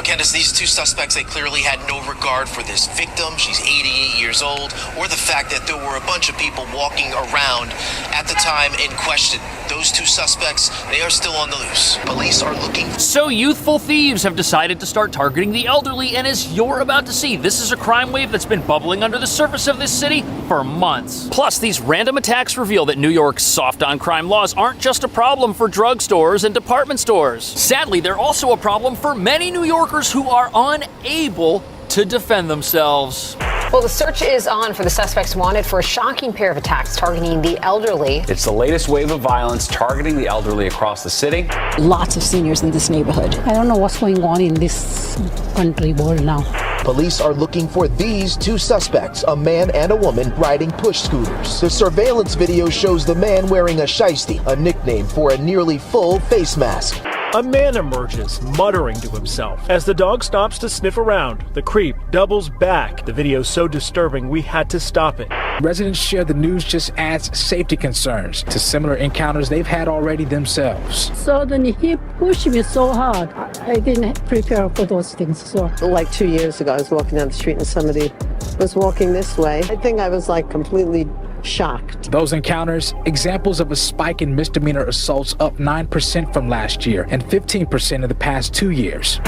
But Candace, these two suspects, they clearly had no regard for this victim. She's 88 years old, or the fact that there were a bunch of people walking around at the time in question. Those two suspects, they are still on the loose. Police are looking. So youthful thieves have decided to start targeting the elderly, and as you're about to see, this is a crime wave that's been bubbling under the surface of this city for months. Plus, these random attacks reveal that New York's soft on crime laws aren't just a problem for drugstores and department stores. Sadly, they're also a problem for many New Yorkers who are unable to defend themselves. Well, the search is on for the suspects wanted for a shocking pair of attacks targeting the elderly. It's the latest wave of violence targeting the elderly across the city. Lots of seniors in this neighborhood. I don't know what's going on in this country world now. Police are looking for these two suspects, a man and a woman, riding push scooters. The surveillance video shows the man wearing a shiesty, a nickname for a nearly full face mask. A man emerges, muttering to himself. As the dog stops to sniff around, the creep doubles back. The video's so disturbing, we had to stop it. Residents share the news just adds safety concerns to similar encounters they've had already themselves. Suddenly he pushed me so hard. I didn't prepare for those things. So, like 2 years ago, I was walking down the street and somebody was walking this way. I think I was like completely shocked. Those encounters, examples of a spike in misdemeanor assaults, up 9% from last year and 15% in the past 2 years.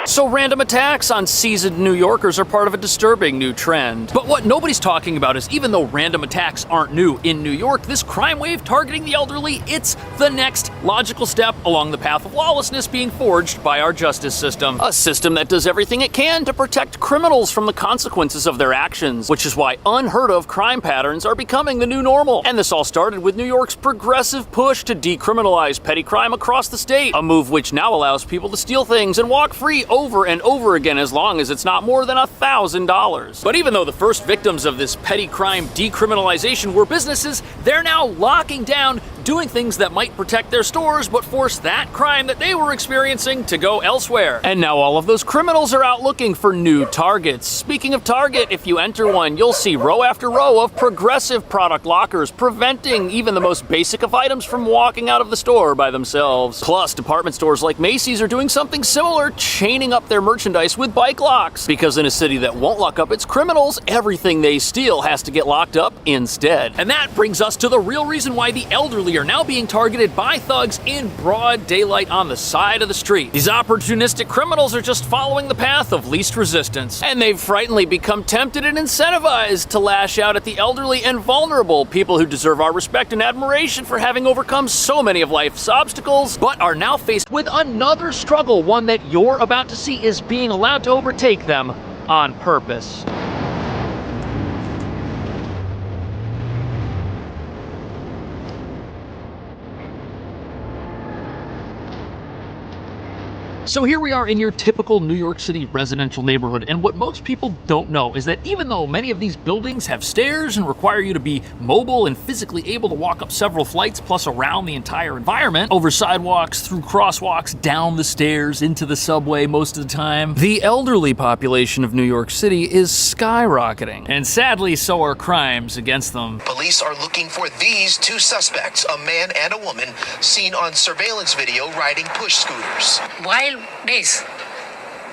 So random attacks on seasoned New Yorkers are part of a disturbing new trend. But what nobody's talking about is even though random attacks aren't new in New York, this crime wave targeting the elderly, it's the next logical step along the path of lawlessness being forged by our justice system. A system that does everything it can to protect criminals from the consequences of their actions, which is why unheard of crime patterns are becoming the new normal. And this all started with New York's progressive push to decriminalize petty crime across the state, a move which now allows people to steal things and walk free over and over again as long as it's not more than $1,000. But even though the first victims of this petty crime decriminalization were businesses, they're now locking down, doing things that might protect their stores but force that crime that they were experiencing to go elsewhere. And now all of those criminals are out looking for new targets. Speaking of Target, if you enter one, you'll see row after row of progressive product lockers preventing even the most basic of items from walking out of the store by themselves. Plus, department stores like Macy's are doing something similar, chaining up their merchandise with bike locks. Because in a city that won't lock up its criminals, everything they steal has to get locked up instead. And that brings us to the real reason why the elderly are now being targeted by thugs in broad daylight on the side of the street. These opportunistic criminals are just following the path of least resistance, and they've frighteningly become tempted and incentivized to lash out at the elderly and vulnerable, people who deserve our respect and admiration for having overcome so many of life's obstacles, but are now faced with another struggle, one that you're about to see is being allowed to overtake them on purpose. So here we are in your typical New York City residential neighborhood, and what most people don't know is that even though many of these buildings have stairs and require you to be mobile and physically able to walk up several flights plus around the entire environment, over sidewalks, through crosswalks, down the stairs, into the subway most of the time, the elderly population of New York City is skyrocketing. And sadly, so are crimes against them. Police are looking for these two suspects, a man and a woman, seen on surveillance video riding push scooters. wild days,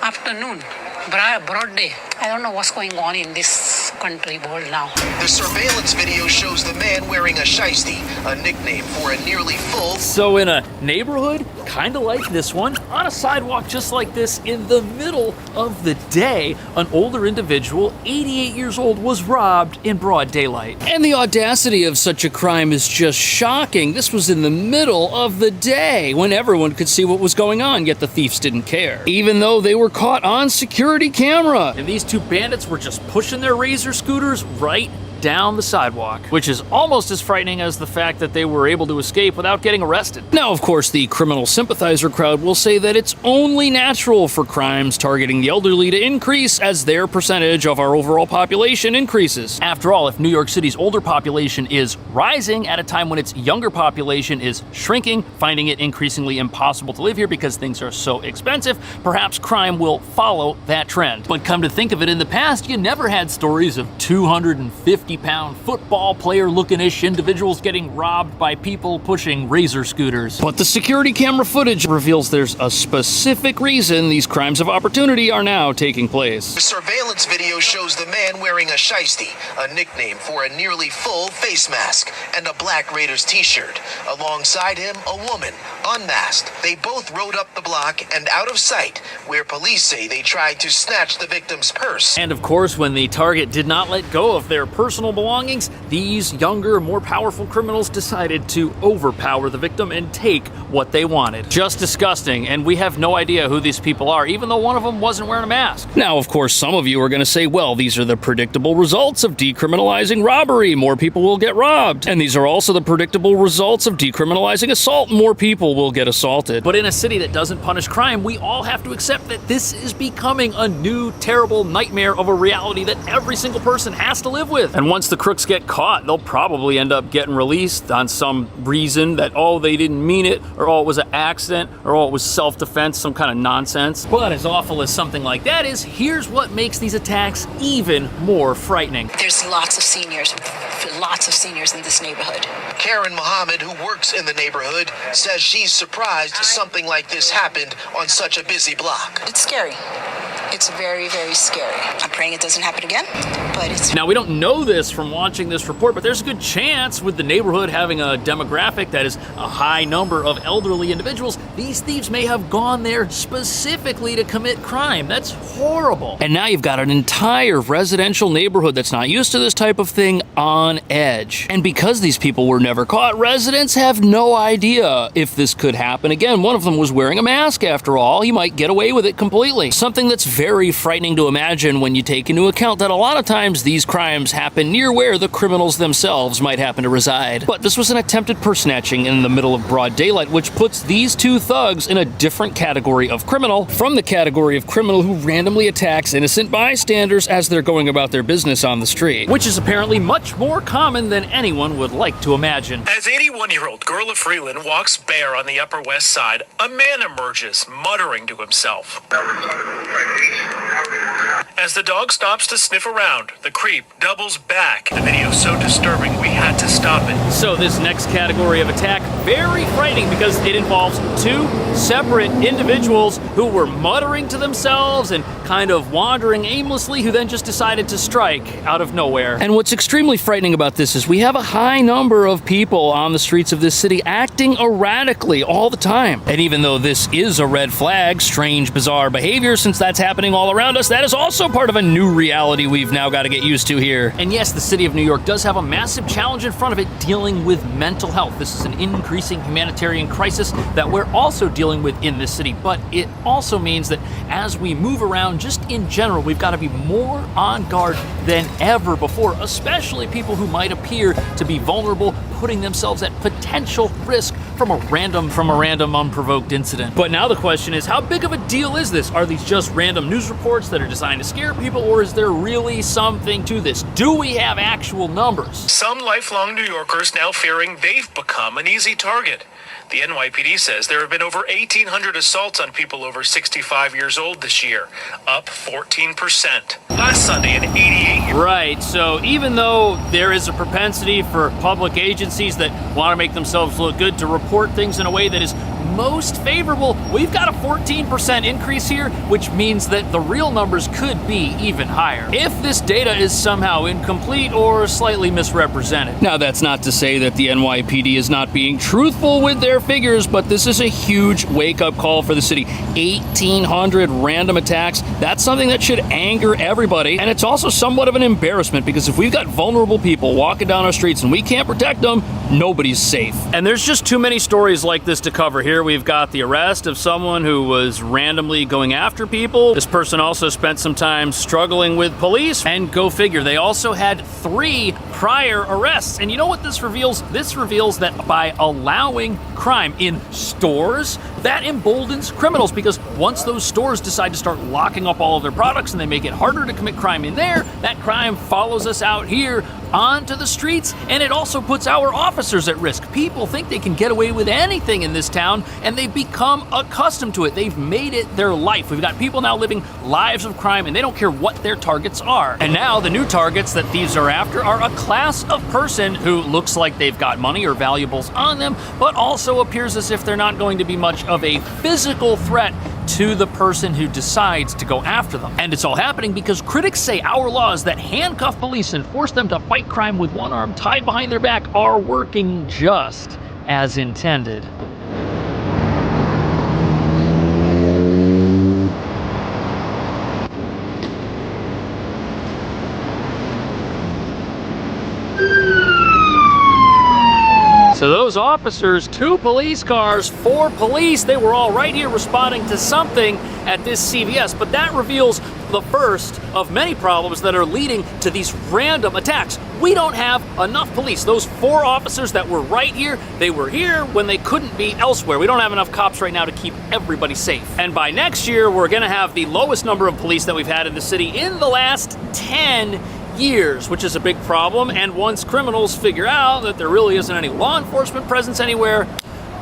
afternoon, broad day. I don't know what's going on in this country world now. The surveillance video shows the man wearing a shiesty, a nickname for a nearly full... So in a neighborhood, kind of like this one, on a sidewalk just like this, in the middle of the day, an older individual, 88 years old, was robbed in broad daylight. And the audacity of such a crime is just shocking. This was in the middle of the day, when everyone could see what was going on, yet the thieves didn't care, even though they were caught on security camera. And these two bandits were just pushing their razor scooters right down the sidewalk, which is almost as frightening as the fact that they were able to escape without getting arrested. Now, of course, the criminal sympathizer crowd will say that it's only natural for crimes targeting the elderly to increase as their percentage of our overall population increases. After all, if New York City's older population is rising at a time when its younger population is shrinking, finding it increasingly impossible to live here because things are so expensive, perhaps crime will follow that trend. But come to think of it, in the past, you never had stories of 250 250-pound football player-looking-ish individuals getting robbed by people pushing razor scooters. But the security camera footage reveals there's a specific reason these crimes of opportunity are now taking place. The surveillance video shows the man wearing a shiesty, a nickname for a nearly full face mask, and a Black Raiders t-shirt. Alongside him, a woman, unmasked. They both rode up the block and out of sight, where police say they tried to snatch the victim's purse. And of course, when the target did not let go of their personal belongings, these younger, more powerful criminals decided to overpower the victim and take what they wanted. Just disgusting, and we have no idea who these people are, even though one of them wasn't wearing a mask. Now, of course, some of you are going to say, well, these are the predictable results of decriminalizing robbery. More people will get robbed. And these are also the predictable results of decriminalizing assault. More people will get assaulted. But in a city that doesn't punish crime, we all have to accept that this is becoming a new, terrible nightmare of a reality that every single person has to live with. And once the crooks get caught, they'll probably end up getting released on some reason that, oh, they didn't mean it, or oh, it was an accident, or oh, it was self-defense, some kind of nonsense. But as awful as something like that is, here's what makes these attacks even more frightening. There's lots of seniors in this neighborhood. Karen Muhammad, who works in the neighborhood, says she's surprised something like this happened on such a busy block. It's scary. It's very, very scary. I'm praying it doesn't happen again, but it's... Now, we don't know this from watching this report, but there's a good chance with the neighborhood having a demographic that is a high number of elderly individuals, these thieves may have gone there specifically to commit crime. That's horrible. And now you've got an entire residential neighborhood that's not used to this type of thing on edge. And because these people were never caught, residents have no idea if this could happen again. One of them was wearing a mask after all. He might get away with it completely. Something that's very frightening to imagine when you take into account that a lot of times these crimes happen near where the criminals themselves might happen to reside. But this was an attempted purse snatching in the middle of broad daylight, which puts these two thugs in a different category of criminal from the category of criminal who randomly attacks innocent bystanders as they're going about their business on the street, which is apparently much more common than anyone would like to imagine. As 81-year-old Gerla Freeland walks bare on the Upper West Side, a man emerges, muttering to himself. As the dog stops to sniff around, the creep doubles back. The video's so disturbing, we had to stop it. So this next category of attack, very frightening because it involves two separate individuals who were muttering to themselves and kind of wandering aimlessly, who then just decided to strike out of nowhere. And what's extremely frightening about this is we have a high number of people on the streets of this city acting erratically all the time. And even though this is a red flag, strange, bizarre behavior, since that's happening all around us, that is also part of a new reality we've now got to get used to here. And yes, the city of New York does have a massive challenge in front of it dealing with mental health. This is an increasing humanitarian crisis that we're also dealing with in this city, but it also means that as we move around, just in general, we've got to be more on guard than ever before, especially people who might appear to be vulnerable, putting themselves at potential risk from a random unprovoked incident. But now the question is, how big of a deal is this? Are these just random news reports that are designed to scare people, or is there really something to this? Do we have actual numbers? Some lifelong New Yorkers now fearing they've become an easy target. The NYPD says there have been over 1,800 assaults on people over 65 years old this year, up 14%. Last Sunday, an 88-year-old... Right, so even though there is a propensity for public agencies that want to make themselves look good to report things in a way that is most favorable, we've got a 14% increase here, which means that the real numbers could be even higher if this data is somehow incomplete or slightly misrepresented. Now, that's not to say that the NYPD is not being truthful with their figures, but this is a huge wake-up call for the city. 1,800 random attacks, that's something that should anger everybody, and it's also somewhat of an embarrassment, because if we've got vulnerable people walking down our streets and we can't protect them, nobody's safe. And there's just too many stories like this to cover here. We've got the arrest of someone who was randomly going after people. This person also spent some time struggling with police, and go figure, they also had 3 prior arrests. And you know what this reveals? This reveals that by allowing crime in stores, that emboldens criminals, because once those stores decide to start locking up all of their products and they make it harder to commit crime in there, that crime follows us out here onto the streets, and it also puts our officers at risk. People think they can get away with anything in this town, and they've become accustomed to it. They've made it their life. We've got people now living lives of crime, and they don't care what their targets are. And now the new targets that thieves are after are a class of person who looks like they've got money or valuables on them, but also appears as if they're not going to be much of a physical threat to the person who decides to go after them. And it's all happening because critics say our laws that handcuff police and force them to fight crime with one arm tied behind their back are working just as intended. So those officers, 2 police cars, 4 police, they were all right here responding to something at this CVS. But that reveals the first of many problems that are leading to these random attacks. We don't have enough police. Those 4 officers that were right here, they were here when they couldn't be elsewhere. We don't have enough cops right now to keep everybody safe. And by next year, we're gonna have the lowest number of police that we've had in the city in the last 10 years, which is a big problem. And once criminals figure out that there really isn't any law enforcement presence anywhere,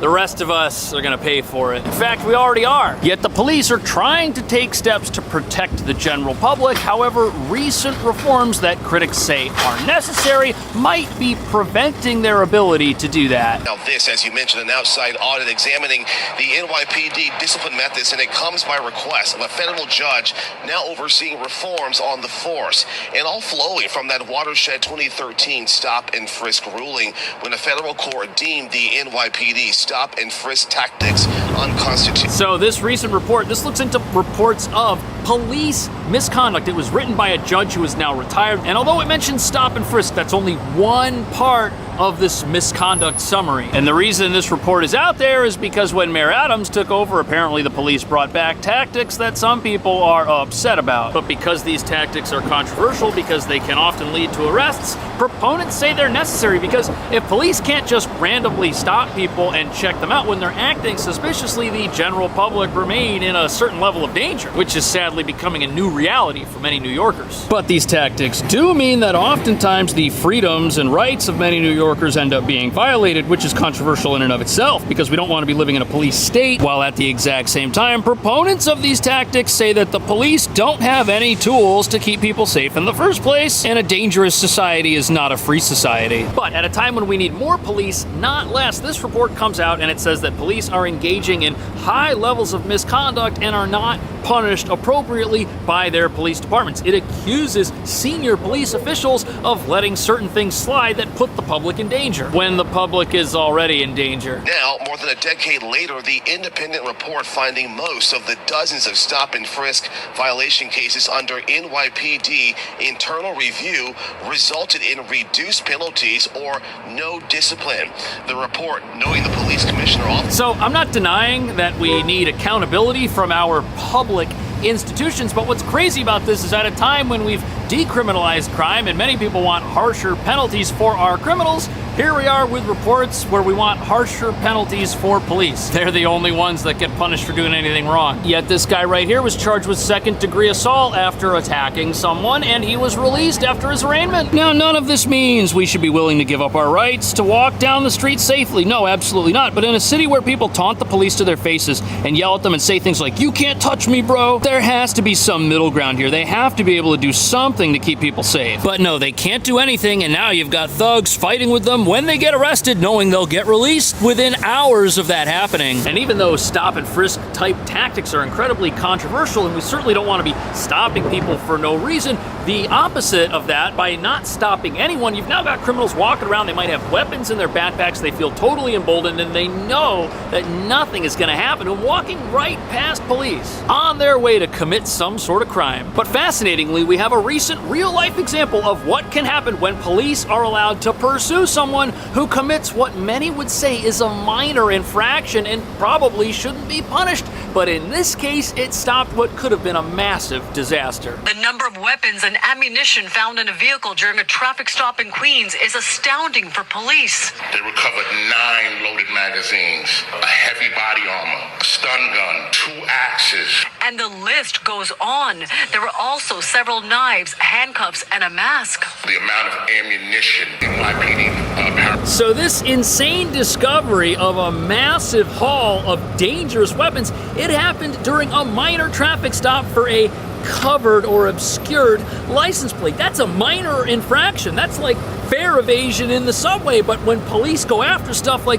the rest of us are gonna pay for it. In fact, we already are. Yet the police are trying to take steps to protect the general public. However, recent reforms that critics say are necessary might be preventing their ability to do that. Now this, as you mentioned, an outside audit examining the NYPD discipline methods, and it comes by request of a federal judge now overseeing reforms on the force, and all flowing from that Watershed 2013 stop and frisk ruling when a federal court deemed the NYPD stop and frisk tactics unconstitutional. So this recent report, this looks into reports of police misconduct. It was written by a judge who is now retired, and although it mentions stop and frisk, that's only one part of this misconduct summary. And the reason this report is out there is because when Mayor Adams took over, apparently the police brought back tactics that some people are upset about. But because these tactics are controversial, because they can often lead to arrests, proponents say they're necessary, because if police can't just randomly stop people and check them out when they're acting suspiciously, the general public remain in a certain level of danger, which is sadly becoming a new reality for many New Yorkers. But these tactics do mean that oftentimes the freedoms and rights of many New Yorkers end up being violated, which is controversial in and of itself, because we don't want to be living in a police state, while at the exact same time, proponents of these tactics say that the police don't have any tools to keep people safe in the first place, and a dangerous society is not a free society. But at a time when we need more police, not less, this report comes out and it says that police are engaging in high levels of misconduct and are not punished appropriately by their police departments. It accuses senior police officials of letting certain things slide that put the public in danger, when the public is already in danger. Now, more than a decade later, the independent report finding most of the dozens of stop and frisk violation cases under NYPD internal review resulted in reduced penalties or no discipline. The report, knowing the police commissioner office. So I'm not denying that we need accountability from our public institutions, but what's crazy about this is at a time when we've decriminalized crime and many people want harsher penalties for our criminals, here we are with reports where we want harsher penalties for police. They're the only ones that get punished for doing anything wrong. Yet this guy right here was charged with second-degree assault after attacking someone, and he was released after his arraignment. Now, none of this means we should be willing to give up our rights to walk down the street safely. No, absolutely not. But in a city where people taunt the police to their faces and yell at them and say things like, "You can't touch me, bro," there has to be some middle ground here. They have to be able to do something to keep people safe. But no, they can't do anything, and now you've got thugs fighting with them when they get arrested, knowing they'll get released within hours of that happening. And even though stop and frisk type tactics are incredibly controversial, and we certainly don't want to be stopping people for no reason, the opposite of that, by not stopping anyone, you've now got criminals walking around. They might have weapons in their backpacks. They feel totally emboldened, and they know that nothing is going to happen, and walking right past police on their way to commit some sort of crime. But fascinatingly, we have a recent real-life example of what can happen when police are allowed to pursue someone who commits what many would say is a minor infraction and probably shouldn't be punished. But in this case, it stopped what could have been a massive disaster. The number of weapons and ammunition found in a vehicle during a traffic stop in Queens is astounding for police. They recovered 9 loaded magazines. magazines, a heavy body armor, a stun gun, 2 axes. And the list goes on. There were also several knives, handcuffs, and a mask. The amount of ammunition NYPD So this insane discovery of a massive haul of dangerous weapons, it happened during a minor traffic stop for a covered or obscured license plate. That's a minor infraction. That's like fare evasion in the subway. But when police go after stuff like this,